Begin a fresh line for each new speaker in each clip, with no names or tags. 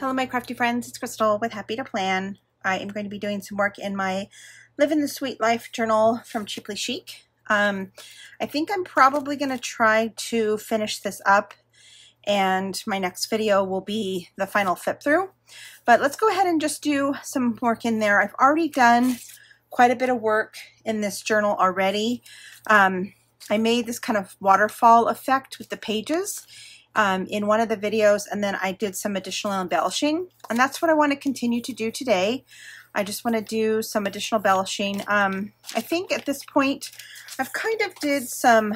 Hello my crafty friends, it's Crystal with Happy to Plan. I am going to be doing some work in my Living the Sweet Life journal from Cheaply Chic. I think I'm probably going to try to finish this up, and my next video will be the final flip through. But let's go ahead and just do some work in there. I've already done quite a bit of work in this journal already. I made this kind of waterfall effect with the pages in one of the videos, and then I did some additional embellishing, and that's what I want to continue to do today. I just want to do some additional embellishing. I think at this point I've kind of did some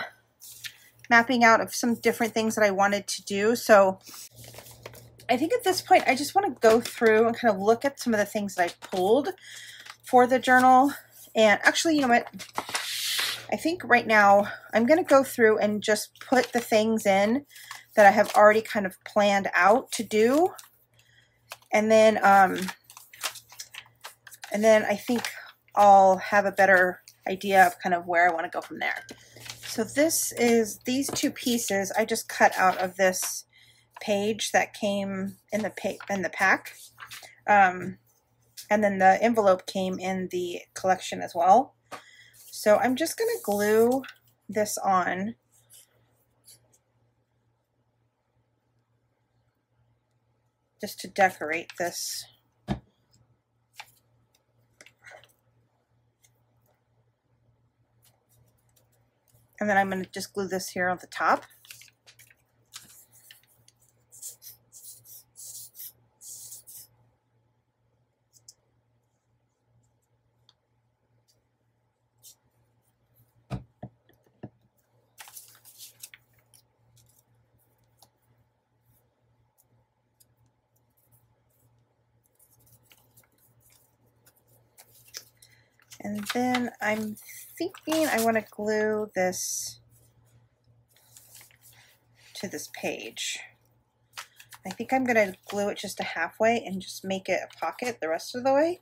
mapping out of some different things that I wanted to do, so I think at this point I just want to go through and kind of look at some of the things that I pulled for the journal. And actually, you know what, I think right now I'm going to go through and just put the things in that I have already kind of planned out to do, and then I think I'll have a better idea of kind of where I want to go from there. So these two pieces I just cut out of this page that came in the pack, and then the envelope came in the collection as well. So I'm just going to glue this on. Just to decorate this. And then I'm going to just glue this here on the top. And then I'm thinking I want to glue this to this page. I think I'm going to glue it just a halfway and just make it a pocket the rest of the way.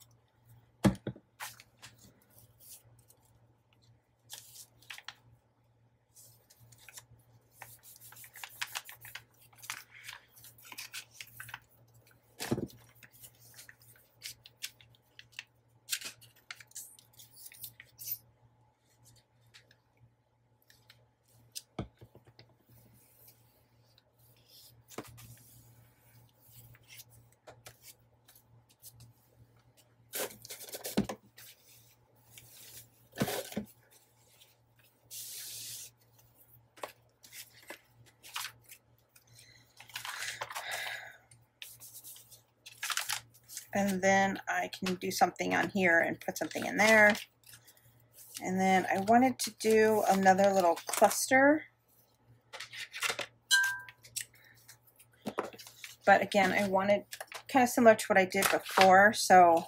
And then I can do something on here and put something in there. And then I wanted to do another little cluster. But again, I wanted kind of similar to what I did before. So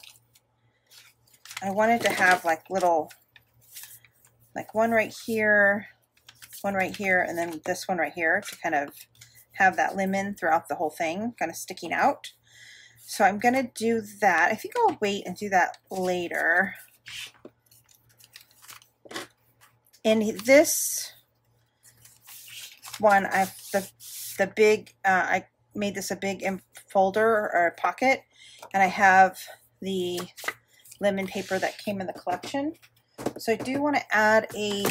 I wanted to have like little, like one right here, and then this one right here to kind of have that lemon throughout the whole thing, kind of sticking out. So I'm going to do that. I think I'll wait and do that later. In this one, I made this a big folder or a pocket, and I have the lemon paper that came in the collection. So I do want to add a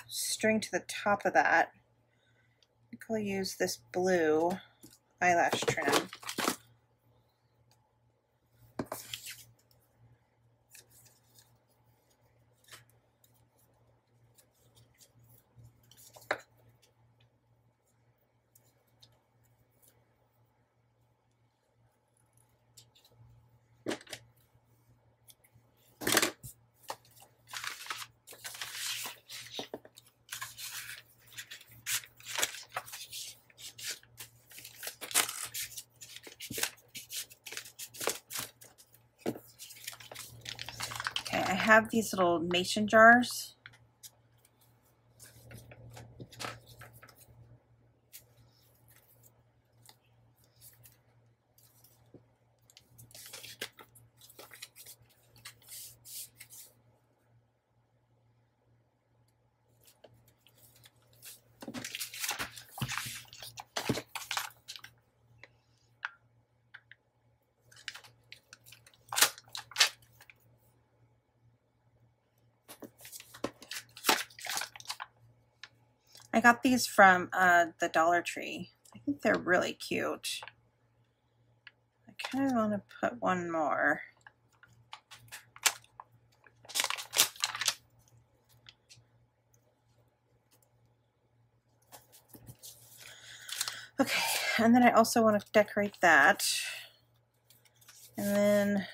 string to the top of that. I think I'll use this blue eyelash trim. I have these little mason jars. got these from the Dollar Tree. I think they're really cute. I kind of want to put one more. Okay, and then I also want to decorate that. And then,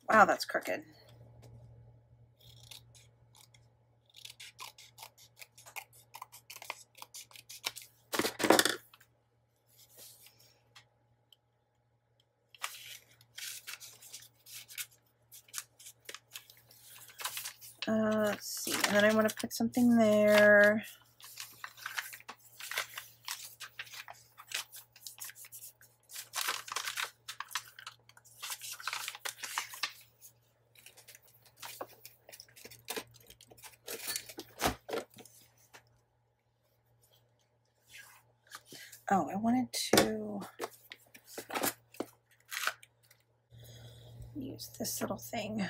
wow, that's crooked. Let's see, and then I want to put something there. Oh, I wanted to use this little thing.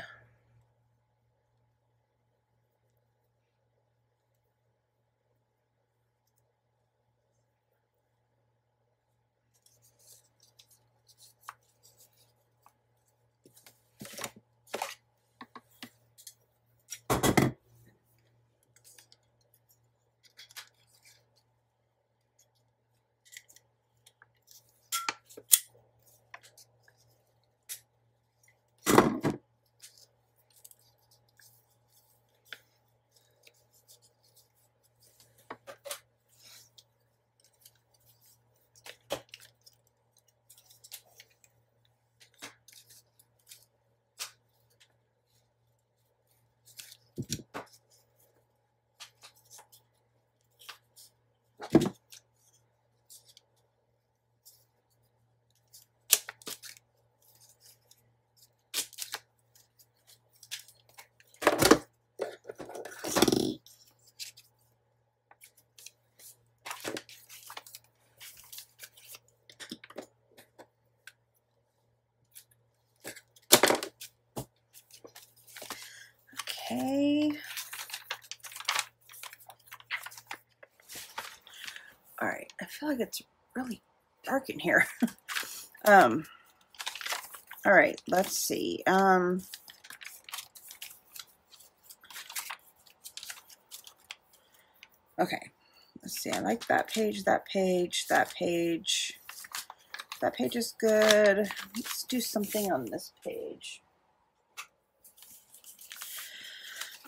Okay. All right, I feel like it's really dark in here. All right, let's see. Okay, let's see. I like that page, that page, that page. That page is good. Let's do something on this page.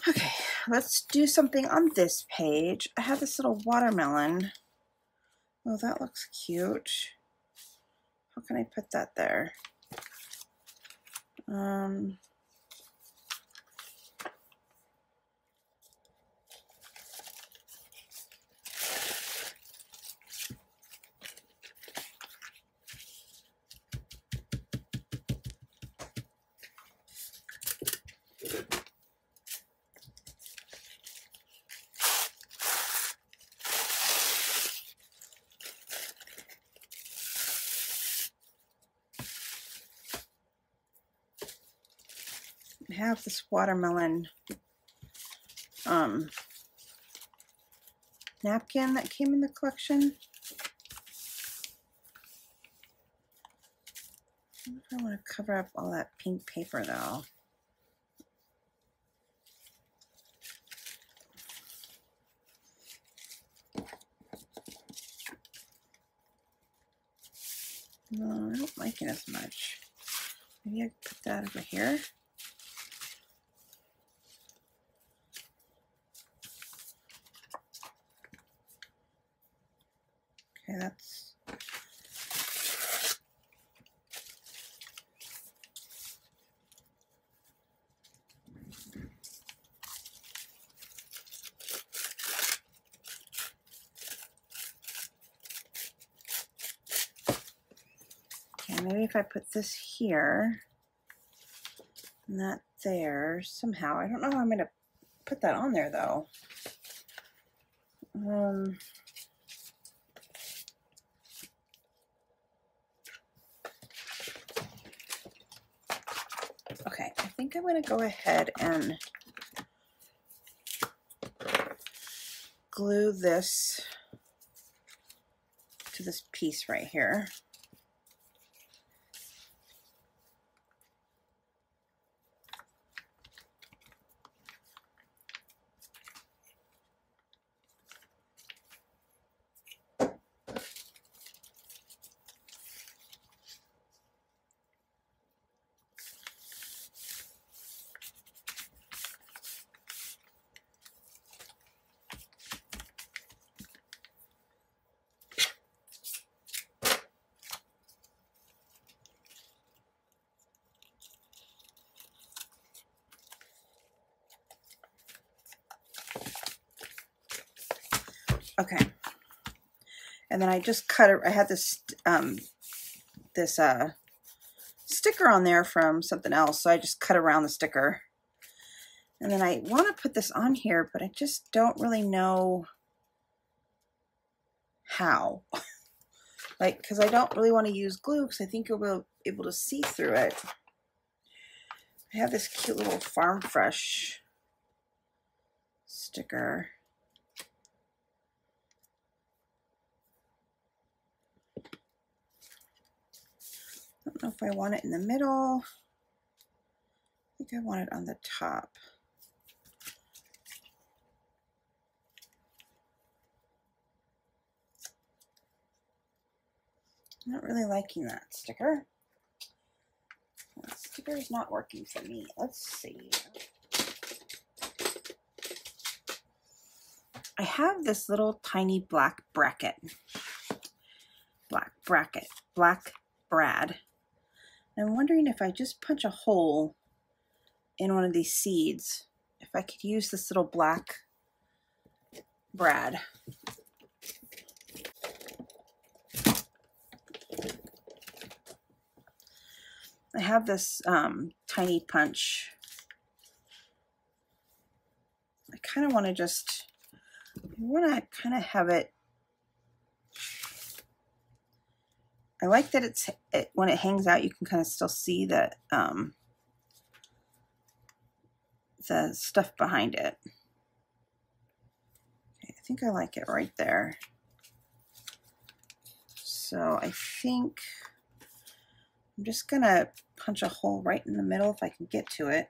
Okay, let's do something on this page. I have this little watermelon. Oh, that looks cute. How can I put that there? I have this watermelon napkin that came in the collection. I wonder if I want to cover up all that pink paper though. No, I don't like it as much. Maybe I could put that over here. Okay, that's okay. Maybe if I put this here and that there somehow. I don't know how I'm going to put that on there though. Okay, I think I'm going to go ahead and glue this to this piece right here. Okay, and then I just cut it. I had this sticker on there from something else, so I just cut around the sticker. And then I want to put this on here, but I just don't really know how. Like, because I don't really want to use glue because I think you'll be able to see through it. I have this cute little Farm Fresh sticker. I don't know if I want it in the middle. I think I want it on the top. I'm not really liking that sticker. That sticker is not working for me. Let's see. I have this little tiny black bracket. Black brad. I'm wondering if I just punch a hole in one of these seeds, if I could use this little black brad. I have this tiny punch. I kind of want to just, kind of have it. I like that when it hangs out, you can kind of still see the stuff behind it. Okay, I think I like it right there. So I think I'm just gonna punch a hole right in the middle if I can get to it.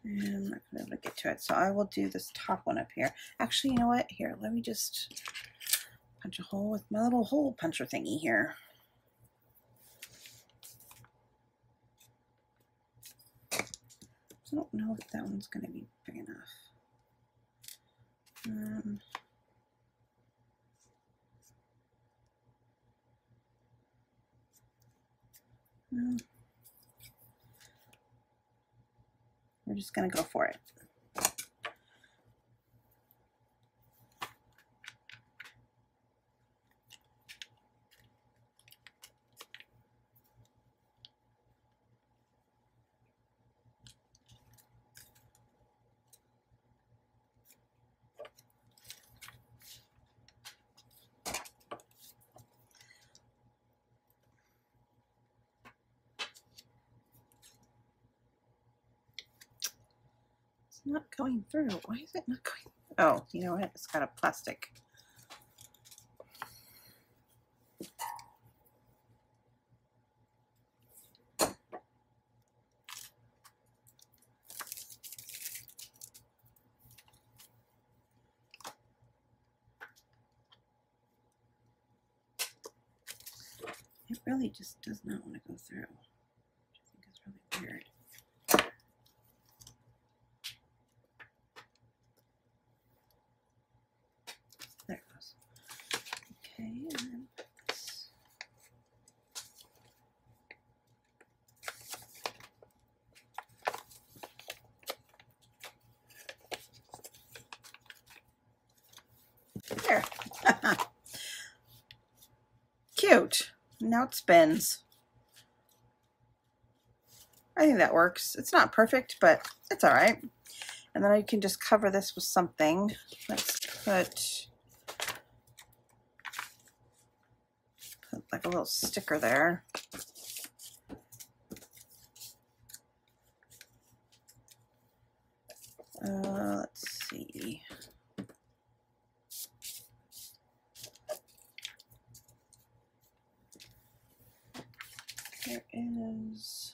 And I'm not gonna be able to get to it, so I will do this top one up here. Actually, you know what? Here, let me just punch a hole with my little hole puncher thingy here. I don't know if that one's gonna be big enough. We're just gonna go for it. Not going through. Why is it not going? Oh, you know what? It's got a plastic. It really just does not want to go through, which I think is really weird. There it goes. Okay, and then this. There. Cute. Now it spins. I think that works. It's not perfect, but it's all right. And then I can just cover this with something. Let's put like a little sticker there. Let's see. There is.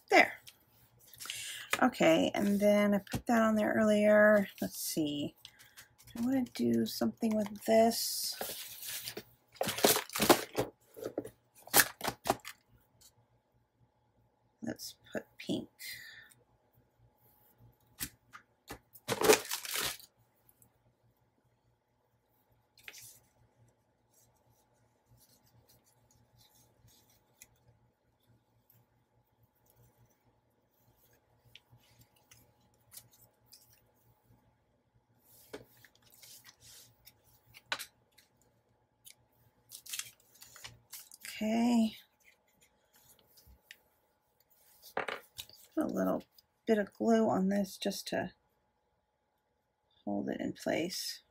There. Okay, and then I put that on there earlier. Let's see. I want to do something with this. Let's put pink. Okay. Put a little bit of glue on this just to hold it in place.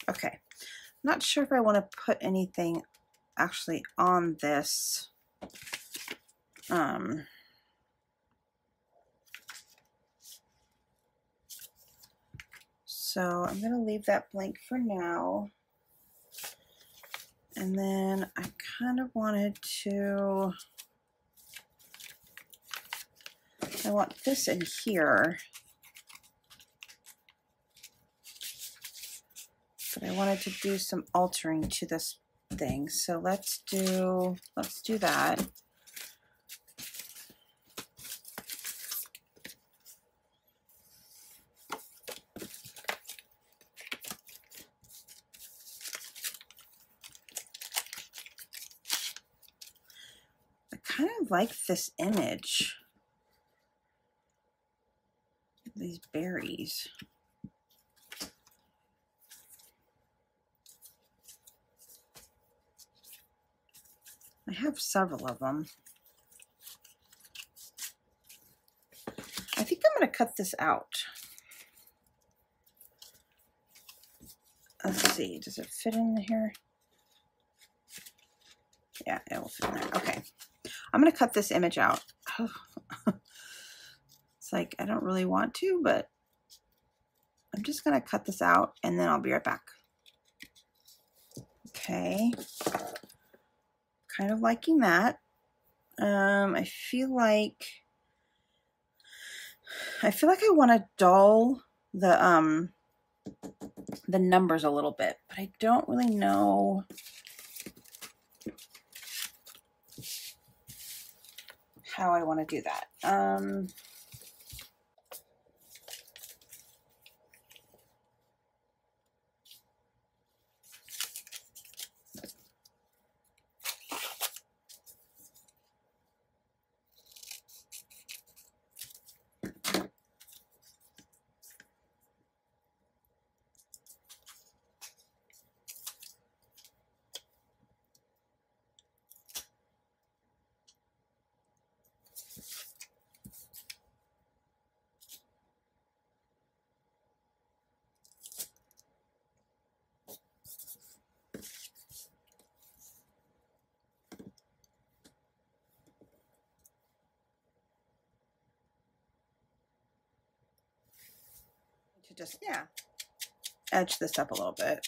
Okay. Not sure if I want to put anything actually on this. So I'm going to leave that blank for now. And then I kind of wanted to, I want this in here. But I wanted to do some altering to this thing. So let's do that. I kind of like this image. These berries. I have several of them. I think I'm going to cut this out. Let's see, does it fit in here? Yeah, it will fit in there. Okay. I'm going to cut this image out. Oh. It's like, I don't really want to, but I'm just going to cut this out and then I'll be right back. Okay. Kind of liking that. I feel like I want to dull the numbers a little bit, but I don't really know how I want to do that. to just, yeah, edge this up a little bit.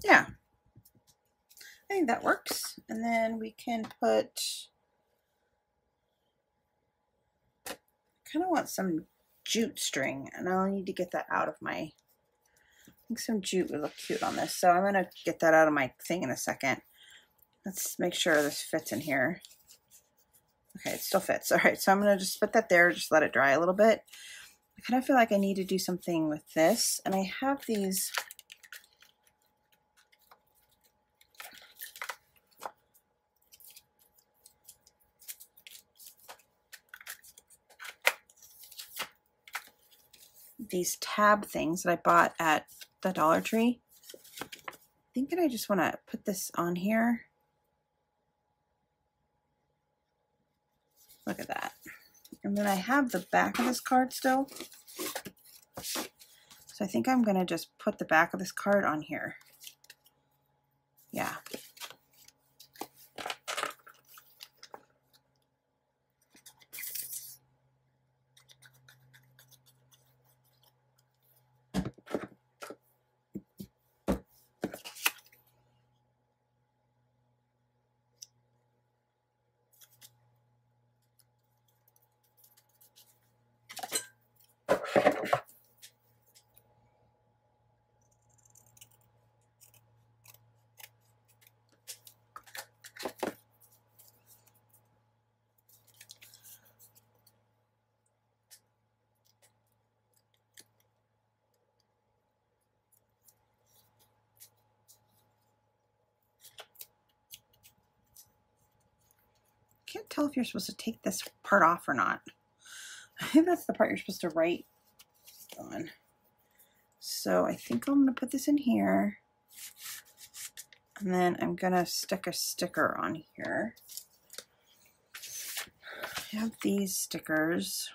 Yeah, I think that works. And then we can put, kind of want some jute string, and I'll need to get that out of my, I think some jute would look cute on this. So I'm going to get that out of my thing in a second. Let's make sure this fits in here. Okay, it still fits. All right, so I'm going to just put that there, just let it dry a little bit. I kind of feel like I need to do something with this, and I have these tab things that I bought at the Dollar Tree. I think that I just want to put this on here. Look at that. And then I have the back of this card still. So I think I'm going to just put the back of this card on here. Yeah. Can't tell if you're supposed to take this part off or not. I think that's the part you're supposed to write on. So I think I'm going to put this in here, and then I'm going to stick a sticker on here. I have these stickers.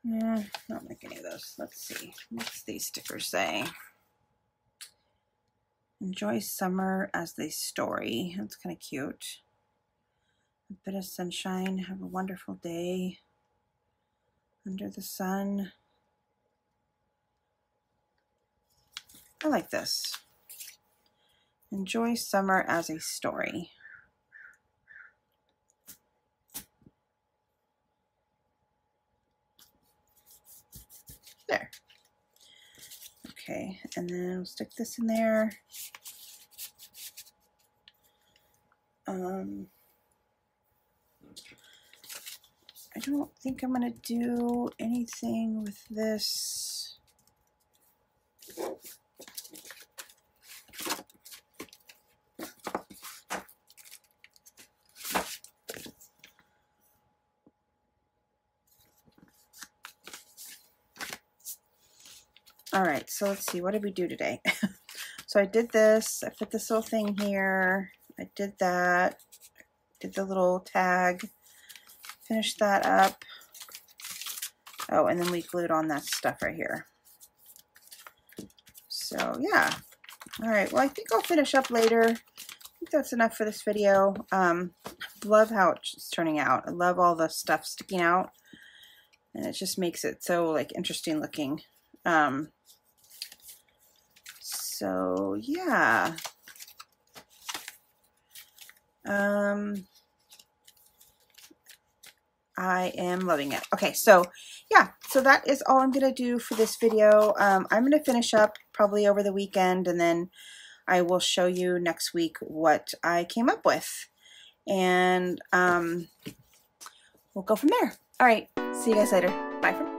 Not like any of those. Let's see. What's these stickers say? Enjoy summer as the story. That's kind of cute. A bit of sunshine. Have a wonderful day under the sun. I like this. Enjoy summer as a story. There. Okay, and then we'll stick this in there. I don't think I'm going to do anything with this. All right, so let's see, what did we do today? So I did this, I put this little thing here, I did that, did the little tag, finished that up. Oh, and then we glued on that stuff right here. So yeah, all right, well I think I'll finish up later. I think that's enough for this video. Love how it's turning out. I love all the stuff sticking out, and it just makes it so like interesting looking. So yeah. I am loving it. Okay, so yeah, so that is all I'm gonna do for this video. I'm gonna finish up probably over the weekend, and then I will show you next week what I came up with, and we'll go from there. All right, see you guys later. Bye.